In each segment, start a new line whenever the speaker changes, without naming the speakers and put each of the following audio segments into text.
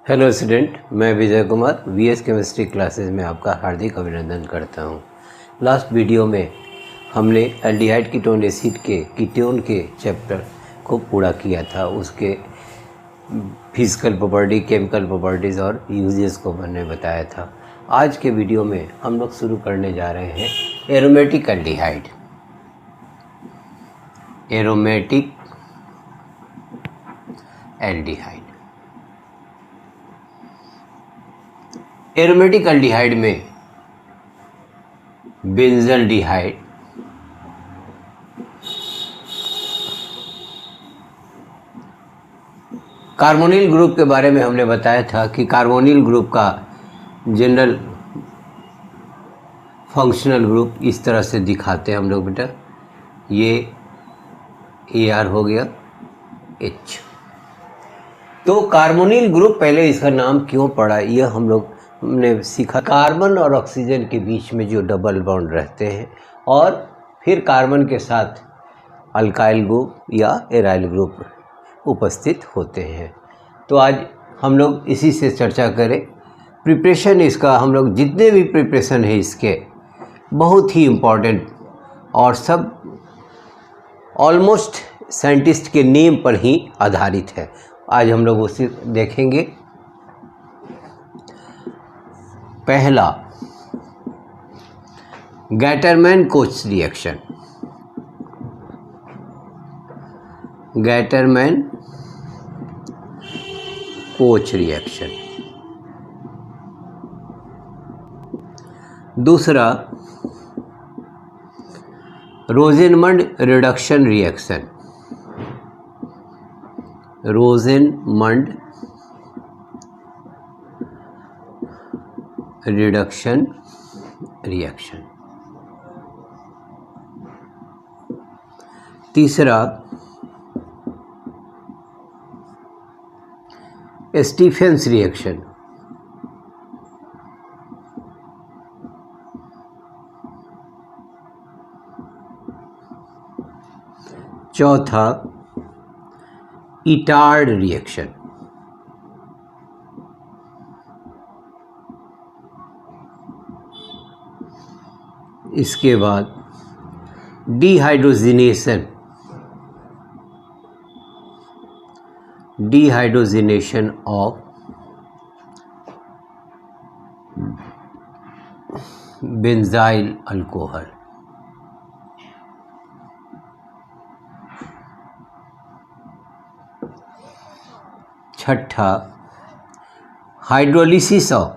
Hello student, मैं Vijay Kumar VS chemistry classes में आपका हार्दिक अभिनंदन करता हूं। लास्ट वीडियो में हमने एल्डिहाइड कीटोन एसिड के कीटोन के चैप्टर को पूरा किया था। उसके फिजिकल प्रॉपर्टी, केमिकल प्रॉपर्टीज़ और यूजेस को मैंने बताया था। आज के वीडियो में हम लोग शुरू करने जा रहे हैं aromatic aldehyde. Aromatic aldehyde aromatic aldehyde में बेंजल्डिहाइड, कार्बोनिल ग्रुप के बारे में हमने बताया था कि कार्बोनिल ग्रुप का जनरल फंक्शनल ग्रुप इस तरह से दिखाते हैं हम लोग बेटा। ये AR हो गया H। तो कार्बोनिल ग्रुप, पहले इसका नाम क्यों पड़ा यह हमने सीखा। कार्बन और ऑक्सीजन के बीच में जो डबल बॉन्ड रहते हैं और फिर कार्बन के साथ अल्काइल ग्रुप या एराइल ग्रुप उपस्थित होते हैं। तो आज हम लोग इसी से चर्चा करें। प्रिपरेशन इसका, हम लोग जितने भी प्रिपरेशन है इसके बहुत ही इम्पोर्टेंट और सब ऑलमोस्ट साइंटिस्ट के नेम पर ही आधारित है। आज हम लोग उसे देखेंगे। पहला, गैटरमैन-कोच रिएक्शन। Gattermann Koch reaction. दूसरा, Rosenmund reduction reaction. Rosenmund reduction reaction. तीसरा, स्टीफेंस रिएक्शन। चौथा, इटार्ड रिएक्शन। इसके बाद डिहाइड्रोजिनेशन ऑफ बेंजाइल अल्कोहल। छठा, hydrolysis of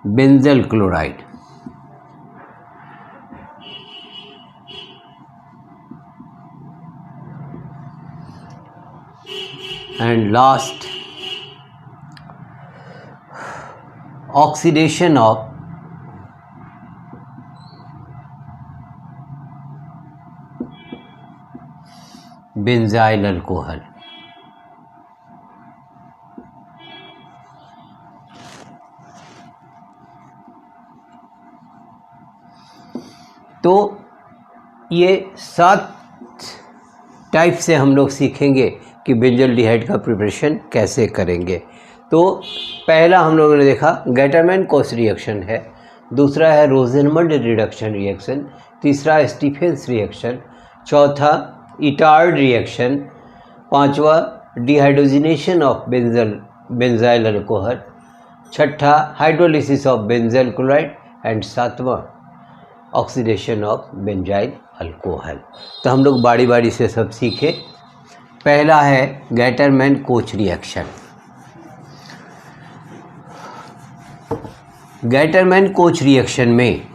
benzal chloride. And last, oxidation of benzyl alcohol. तो ये 7 टाइप से हम लोग सीखेंगे कि बेंजल्डिहाइड का प्रिपरेशन कैसे करेंगे। तो पहला हम लोगों ने देखा गैटरमैन-कोच रिएक्शन है। दूसरा है रोजेनमंड रिडक्शन रिएक्शन। तीसरा स्टीफेंस रिएक्शन। चौथा इटार्ड रिएक्शन। पांचवा डिहाइड्रोजिनेशन ऑफ बेंजाइल अल्कोहल। छठा hydrolysis of benzal chloride and सातवां ऑक्सीडेशन ऑफ बेंजाइल अल्कोहल। तो हम लोग बारी बारी से सब सीखे। पहला है गैटरमैन-कोच रिएक्शन। गैटरमैन-कोच रिएक्शन में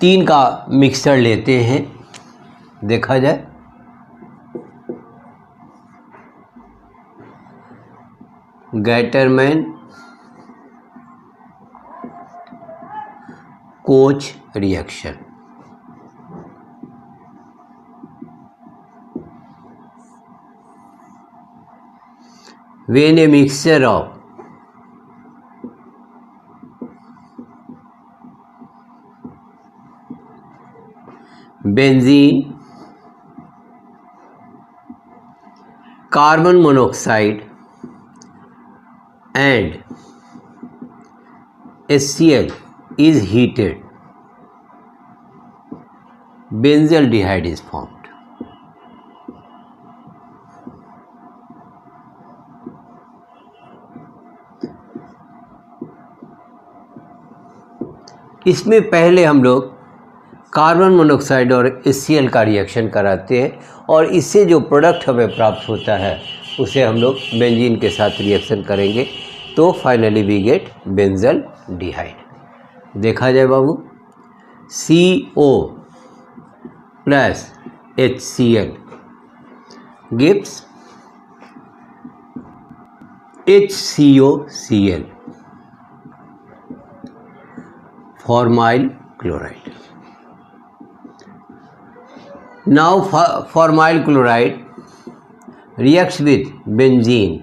3 का मिक्सचर लेते हैं। देखा जाए, Gattermann-Koch reaction. When a mixture of benzene carbon monoxide and HCl is heated, benzaldehyde is formed. इसमें पहले हम लोग कार्बन मोनोऑक्साइड और HCl का रिएक्शन कराते हैं और इससे जो प्रोडक्ट हमें प्राप्त होता है उसे हम लोग बेंजीन के साथ रिएक्शन करेंगे, तो फाइनली वी गेट बेंजल्डिहाइड। देखा जाए बाबू, CO plus HCl gives HCOCl, formyl chloride. Now formyl chloride reacts with benzene,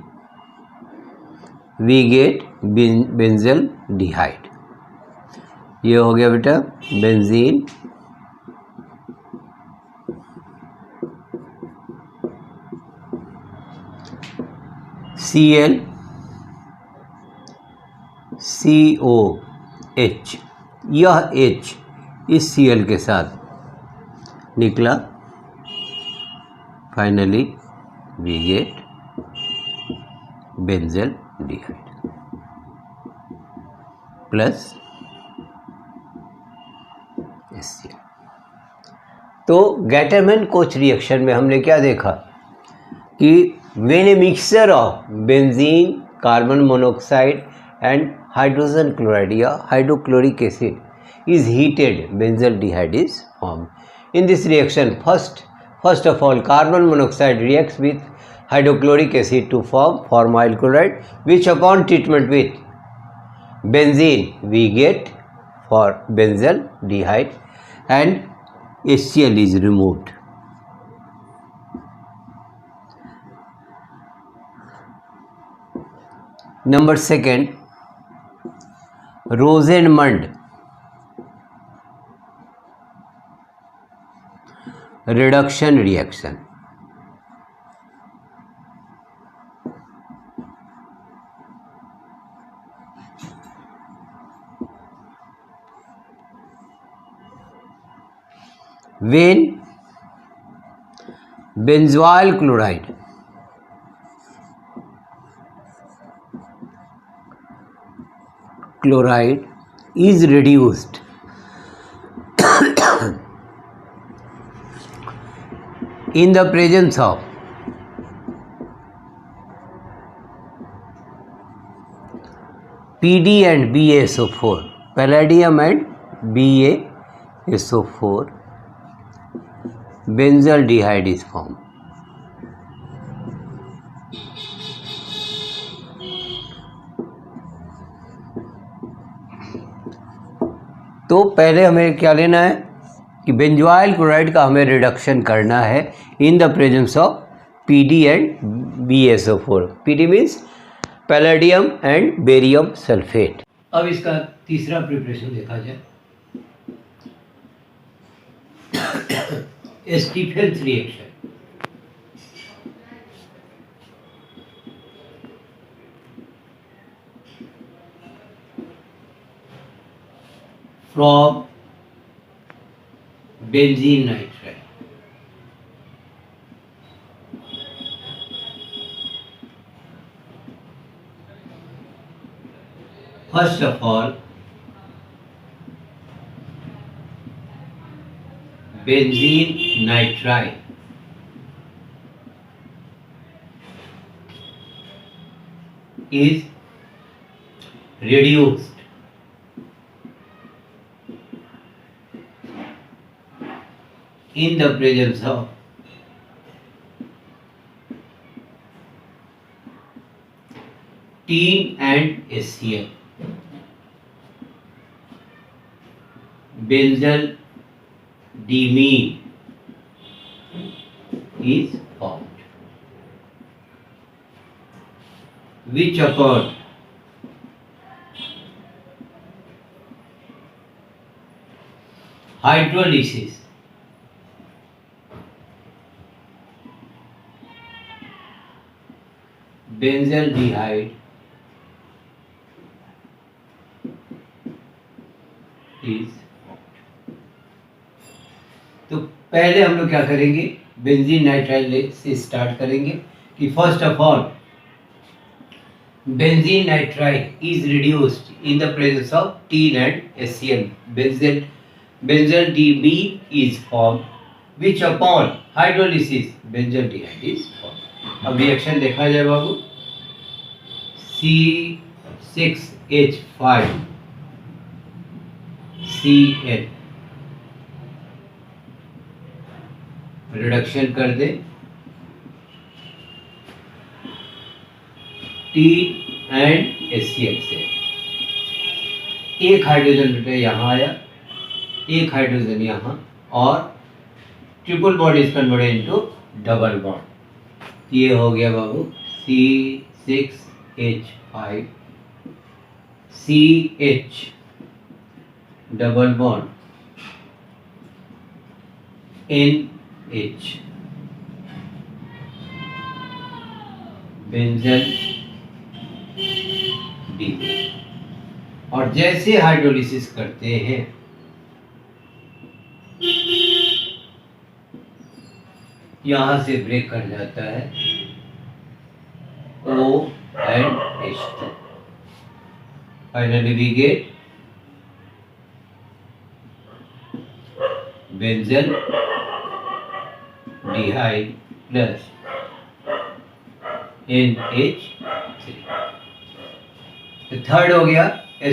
we get benzaldehyde. ये हो गया बेटा बेंजीन, Cl COH, यह H इस Cl के साथ निकला, finally we get benzaldehyde plus HCl। तो गैटरमैन-कोच रिएक्शन में हमने क्या देखा कि when a mixture of benzene, carbon monoxide and hydrogen chloride या hydrochloric acid is heated, benzaldehyde is formed. In this reaction, first of all, carbon monoxide reacts with hydrochloric acid to form formyl chloride, which upon treatment with benzene we get for benzaldehyde and HCl is removed. Number second, Rosenmund reduction reaction. When benzoyl chloride is reduced in the presence of PD and BaSO4, palladium and BaSO4, benzaldehyde is formed. तो पहले हमें क्या लेना है कि benzoyl chloride का हमें reduction करना है in the presence of PD and BaSO4। PD means palladium and barium sulphate. अब इसका तीसरा प्रिपरेशन देखा जाए, Stephen's reaction. From benzene nitride, first of all benzene nitride is reduced in the presence of tin and HCl, benzaldimine is formed, which occurred hydrolysis benzaldehyde is, तो पहले हम लोग क्या करेंगे, बेंजीन नाइट्राइल से स्टार्ट करेंगे कि first of all benzene nitride is reduced in the presence of T and HCl. Benzyl DB is formed, which upon hydrolysis benzaldehyde is formed. अब रिएक्शन देखा जाए बाबू, C6H5 Cl रिडक्शन कर दे T and HCl से, एक hydrogen बेटा यहाँ आया, एक हाइड्रोजन यहाँ, और triple bond is converted into double bond. ये हो गया बाबू C6H5 CH double bond NH benzyl DB. और जैसे हाइड्रोलिसिस करते हैं यहां से ब्रेक कर जाता है O and H2. Finally we get benzaldehyde plus NH3. तो थर्ड हो गया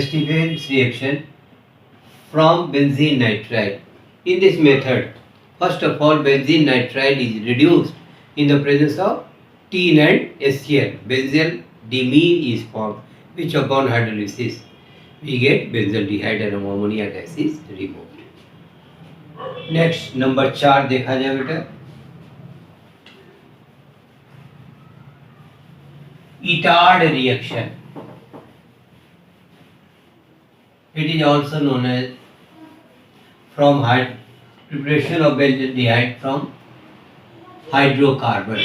Stevens reaction from benzene nitride. In this method, first of all, benzene nitride is reduced in the presence of T and HCl. Benzyl dimine is formed, which upon hydrolysis we get benzaldehyde and ammonia gas is removed. Next, number 4 देखा जाए बेटा, Itard reaction. It is also known as from preparation of benzaldehyde from hydrocarbon.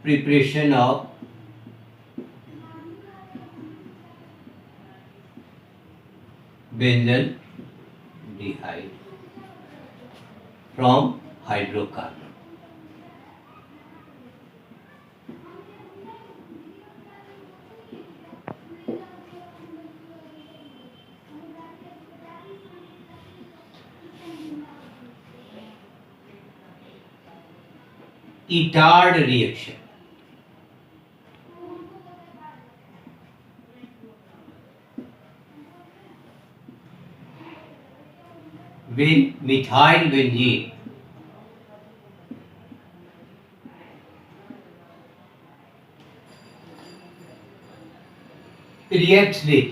Preparation of benzaldehyde from hydrocarbon. Itard reaction. When methyl benzene reacts with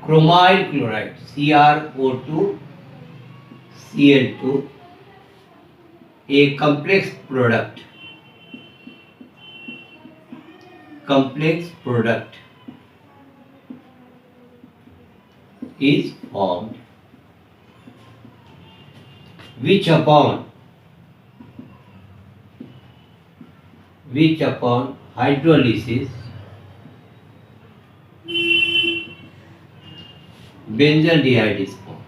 chromyl chloride CrO2 Cl2, a complex product is formed, which upon hydrolysis benzaldehyde is formed.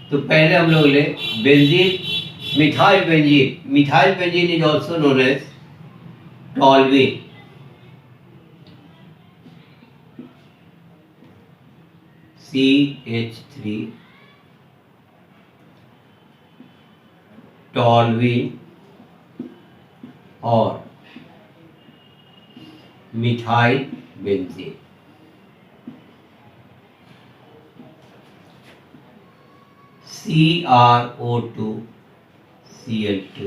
तो पहले हम लोग ले benzene, methyl benzene is also known as toluene. CH3 toluene और methyl benzene. CrO2 Cl2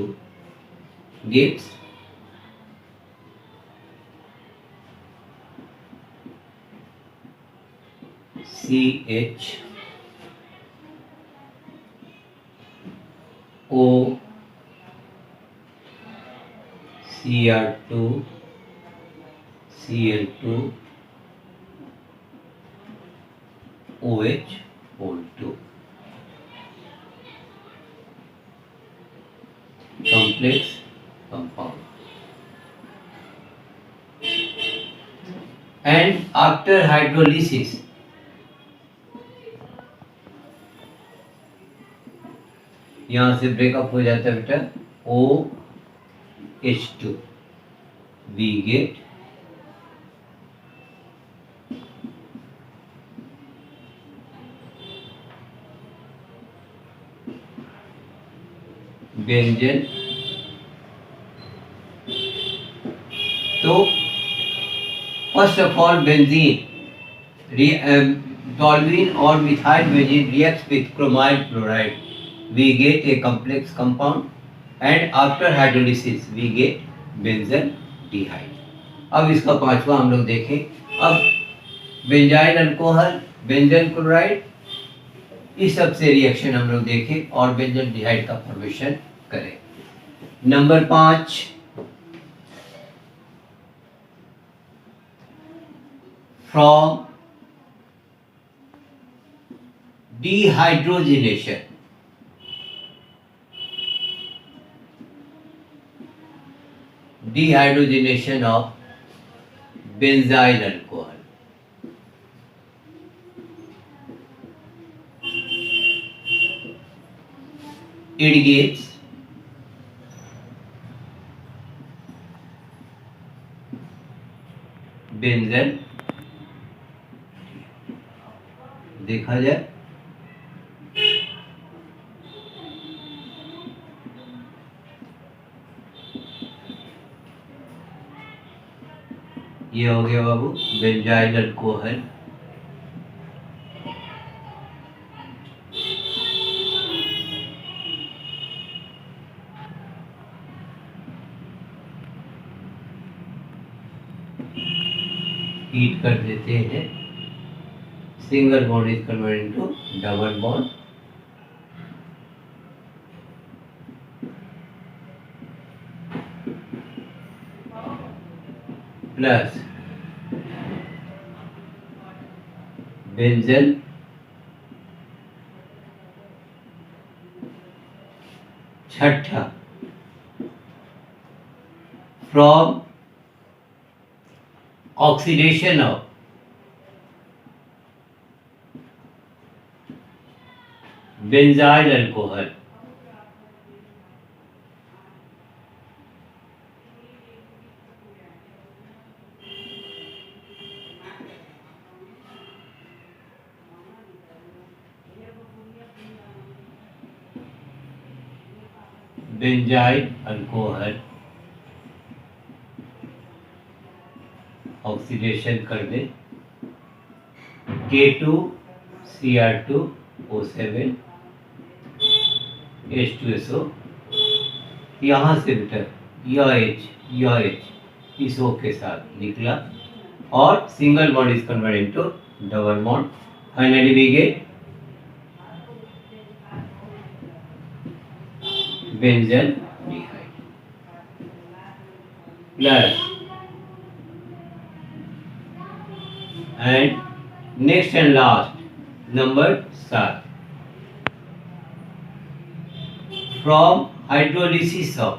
gives CHO Cr2 Cl2 OH whole 2 complex compound. And after hydrolysis, यहाँ से breakup हो जाता है बेटा OH2, we get बेंजन। तो first of all benzene toluene or methyl benzene reacts with chromyl chloride, we get a complex compound, and after hydrolysis we get benzaldehyde. अब इसका पांचवा हम लोग देखें। अब बेंजाइल अल्कोहल, बेंजल क्लोराइड, इस सब से रिएक्शन हम लोग देखें और बेंजल्डिहाइड का फॉर्मेशन करें। Number 5, from dehydrogenation, dehydrogenation of benzyl alcohol, it gives benzyl. देखा जाए ये हो गया बाबू बेंजाइल अल्कोहल। हीट कर देते हैं, single bond is converted into double bond, plus benzal छठा from oxidation of benzyl alcohol, benzyl alcohol oxidation कर दे K2Cr2O7 H2SO, यहाँ से बेटा यह H इस O के साथ निकला और single bond is converted into double bond, finally we get benzaldehyde plus and next and last number 7, from hydrolysis of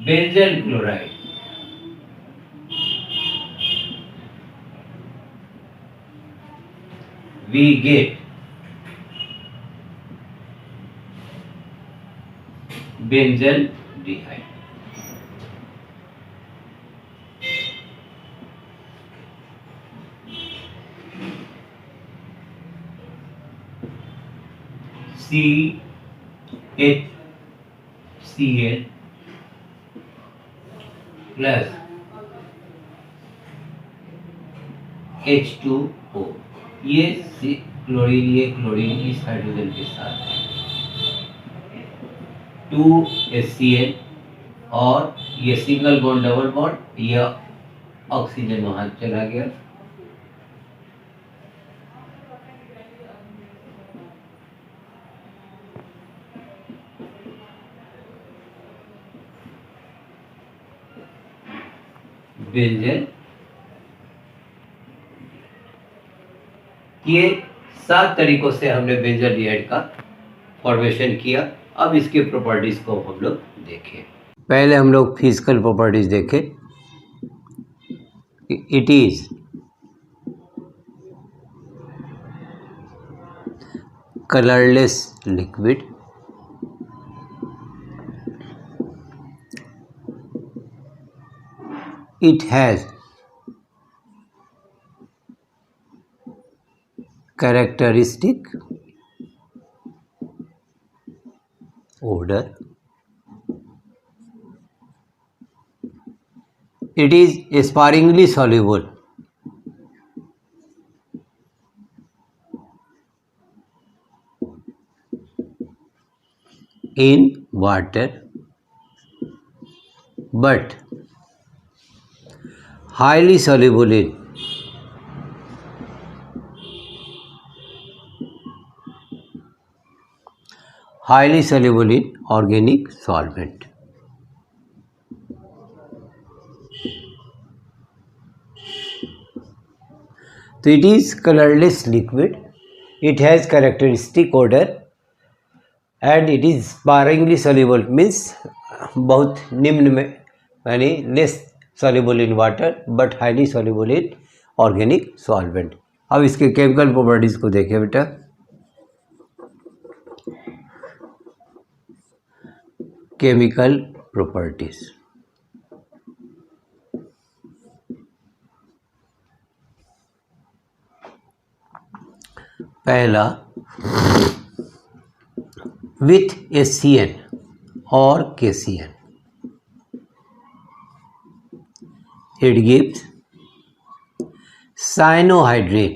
benzyl chloride we get benzaldehyde. CHCl plus H2O, ये क्लोरीन इस hydrogen के साथ 2HCl और ये single bond double bond, यह oxygen वहां चला गया। बेंजेन। ये 7 तरीकों से हमने बेंजल्डिहाइड का फॉर्मेशन किया। अब इसके प्रॉपर्टीज को हम लोग देखें। पहले हम लोग फिजिकल प्रॉपर्टीज देखें। It is colorless liquid, it has characteristic odor, it is sparingly soluble in water but highly soluble in organic solvent. So it is colorless liquid, it has characteristic odor and it is sparingly soluble, means बहुत निम्न में यानी less soluble in water but highly soluble in organic solvent. अब इसके chemical properties को देखें बेटा। Chemical properties, पहला with HCN or KCN it gives cyanohydrin,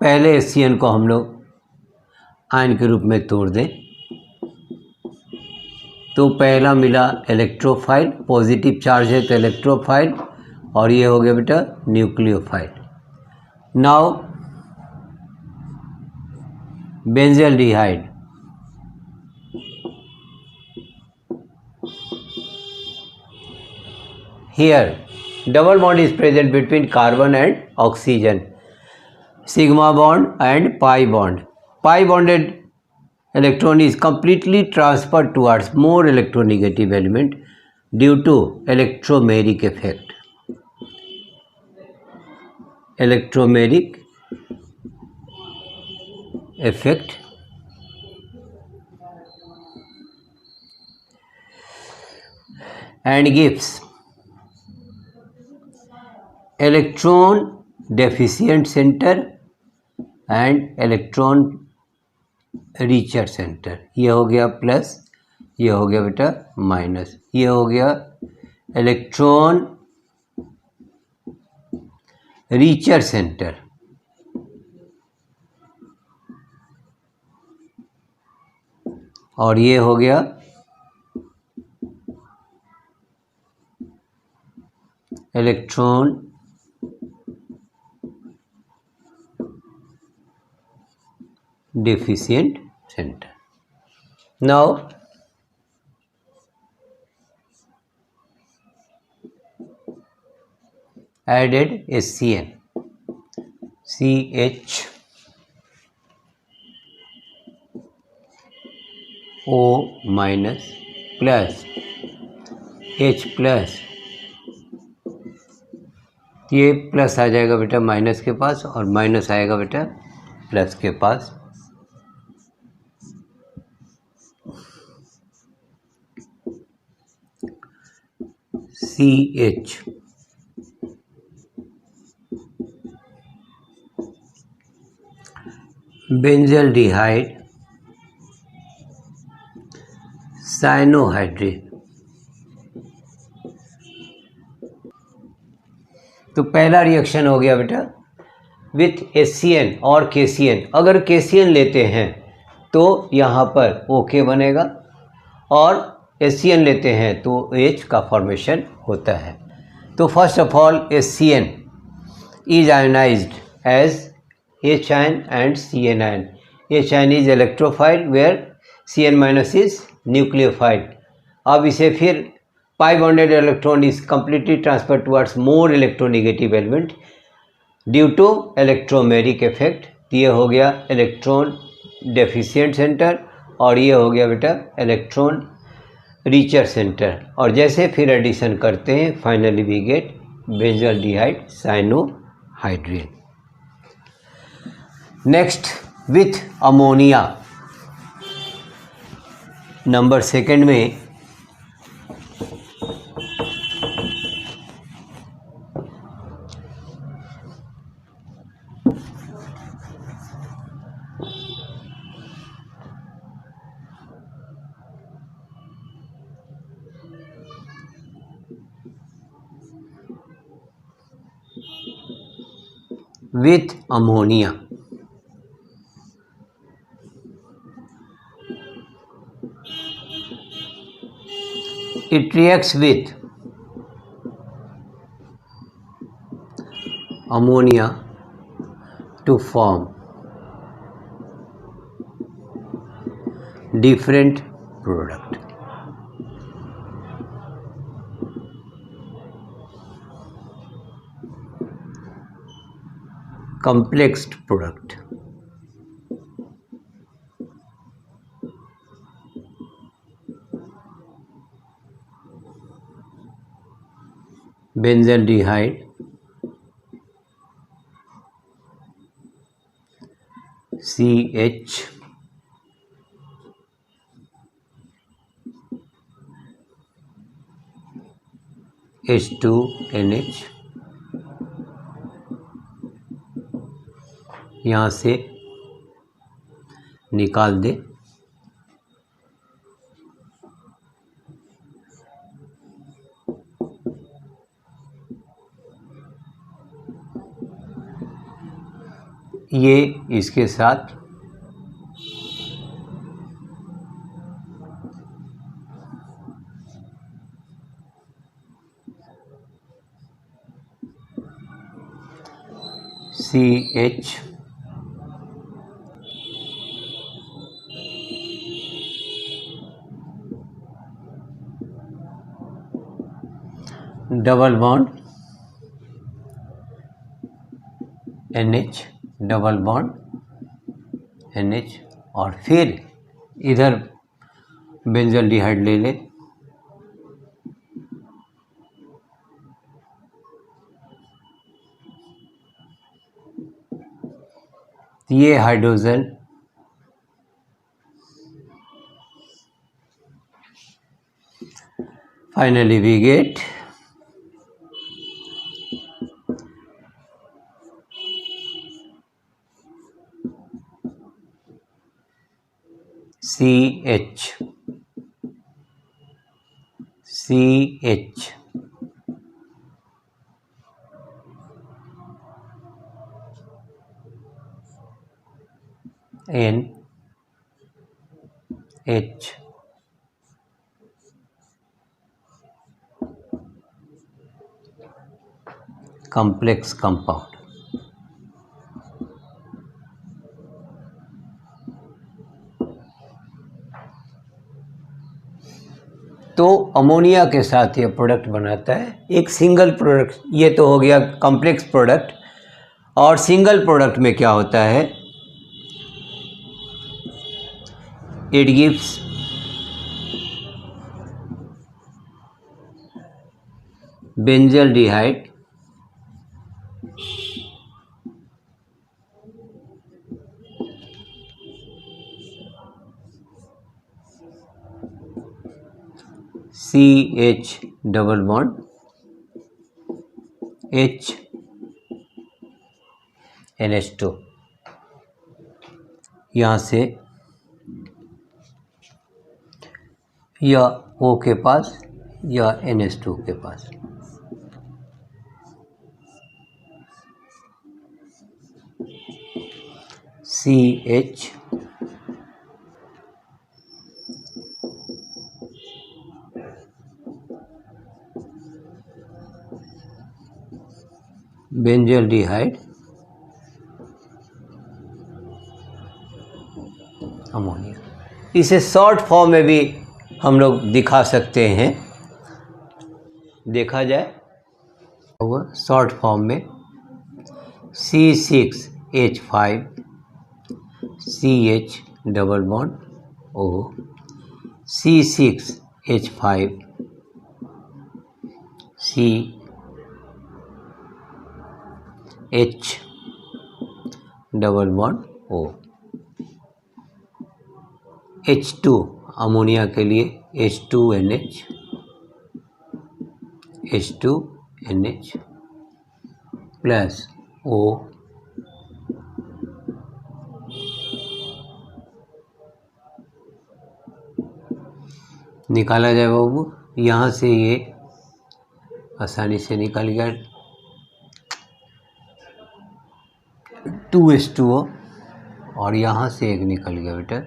पहले HCN को हम लोग आयन के रूप में तोड़ दें तो पहला मिला इलेक्ट्रोफाइल, पॉजिटिव चार्ज है तो इलेक्ट्रोफाइल और ये हो गया बेटा nucleophile. Now benzaldehyde, here double bond is present between carbon and oxygen, sigma bond and pi bond. Pi bonded electron is completely transferred towards more electronegative element due to electromeric effect. Electromeric effect and gives electron deficient center and electron richer centre. ये हो गया plus, ये हो गया बेटा minus, ये हो गया इलेक्ट्रॉन रिचर सेंटर और ये हो गया electron deficient center. Now added HCN, CH O minus plus H plus, ये प्लस आ जाएगा बेटा माइनस के पास और माइनस आएगा बेटा प्लस के पास। CH benzaldehyde साइनोहाइड्रेट। तो पहला रिएक्शन हो गया बेटा विथ HCN और KCN। अगर KCN लेते हैं तो यहाँ पर OK बनेगा और HCN लेते हैं तो H का फॉर्मेशन होता है। तो first of all HCN is ionized as H ion and CN ion. H ion is electrophile where CN- is nucleophile. अब इसे फिर pi bonded electron is completely transferred towards more electronegative element due to electromeric effect. ये हो गया electron deficient centre और ये हो गया बेटा इलेक्ट्रॉन रिचर सेंटर। और जैसे फिर एडिशन करते हैं finally we get benzaldehyde cyanohydrin. Next with ammonia number second में with ammonia. It reacts with ammonia to form different product. Complex product. Benzaldehyde, CH, H2NH, यहाँ से निकाल दे। ये इसके साथ CH double bond NH double bond NH और फिर इधर बेंजल्डिहाइड ले ले। ये hydrogen finally we get CH NH complex compound। तो अमोनिया के साथ ये प्रोडक्ट बनाता है एक सिंगल प्रोडक्ट। ये तो हो गया कॉम्प्लेक्स प्रोडक्ट। और सिंगल प्रोडक्ट में क्या होता है, it gives benzaldehyde CH double bond H NH2 यहाँ से या O के पास या NH2 के पास। CH benzaldehyde ammonia. इसे शॉर्ट फॉर्म में भी हम लोग दिखा सकते हैं। देखा जाए वो शॉर्ट फॉर्म में C6H5 CH double bond O, C6H5 CH double bond O, H2 ammonia के लिए H2NH प्लस O, निकाला जाए बाबू, यहाँ से ये आसानी से निकल गया 2H2O और यहाँ से एक निकल गया बेटा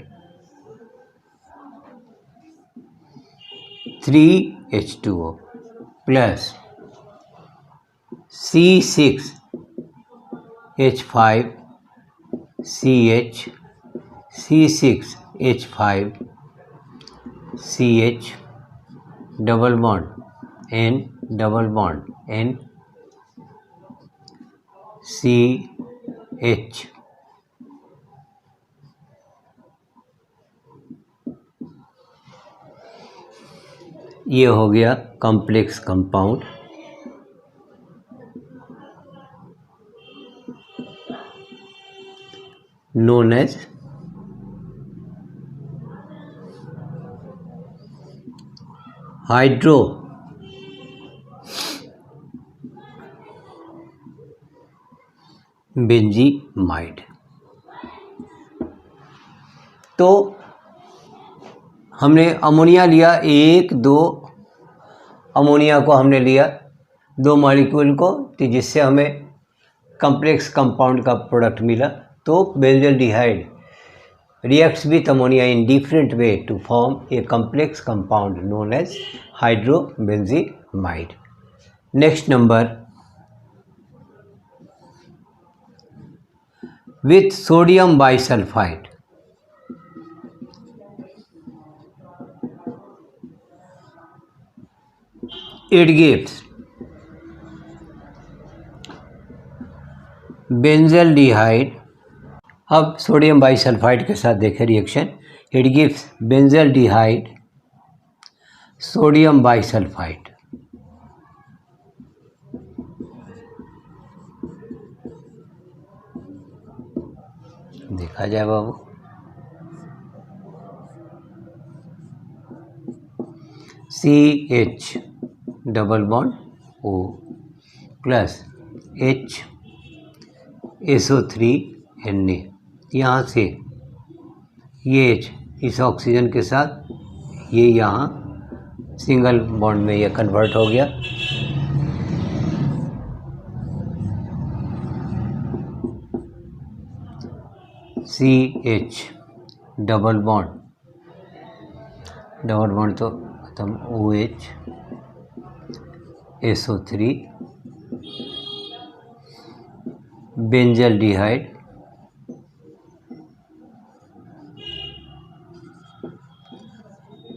3H2O प्लस C6H5 CH C6H5 CH double bond N double bond N CH ये हो गया complex compound. Known as hydrobenzamide. तो हमने अमोनिया लिया, 1 2 अमोनिया को हमने लिया 2 मॉलिक्यूल को, तो जिससे हमें कॉम्प्लेक्स कंपाउंड का प्रोडक्ट मिला। तो benzaldehyde reacts with ammonia in different way to form a complex compound known as hydrobenzimide. Next number, with sodium bisulfite it gives benzaldehyde। अब सोडियम बाइसल्फाइड के साथ देखें reaction, it gives benzaldehyde sodium bisulphide. देखा जाए बाबू, CH double bond O plus HSO3Na, यहाँ से ये H इस ऑक्सीजन के साथ ये यहाँ सिंगल बॉन्ड में ये कन्वर्ट हो गया। CH डबल बॉन्ड तो खत्म, OH SO3 benzaldehyde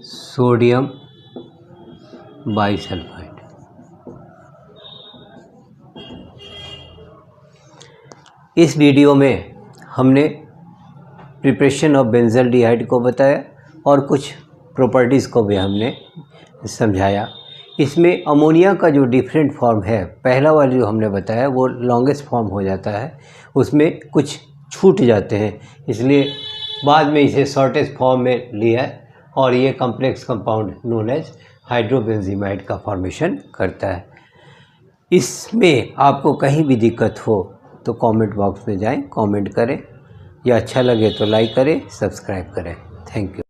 sodium bisulphide. इस वीडियो में हमने प्रिपरेशन ऑफ बेंजल्डिहाइड को बताया और कुछ प्रॉपर्टीज़ को भी हमने समझाया। इसमें अमोनिया का जो डिफरेंट फॉर्म है, पहला वाला जो हमने बताया वो लॉन्गेस्ट फॉर्म हो जाता है, उसमें कुछ छूट जाते हैं, इसलिए बाद में इसे शॉर्टेस्ट फॉर्म में लिया है और ये कॉम्प्लेक्स कंपाउंड नोन एज हाइड्रोबेंजीमाइड का फॉर्मेशन करता है। इसमें आपको कहीं भी दिक्कत हो तो कमेंट बॉक्स में जाएं, कमेंट करें, या अच्छा लगे तो लाइक करें, सब्सक्राइब करें। Thank you.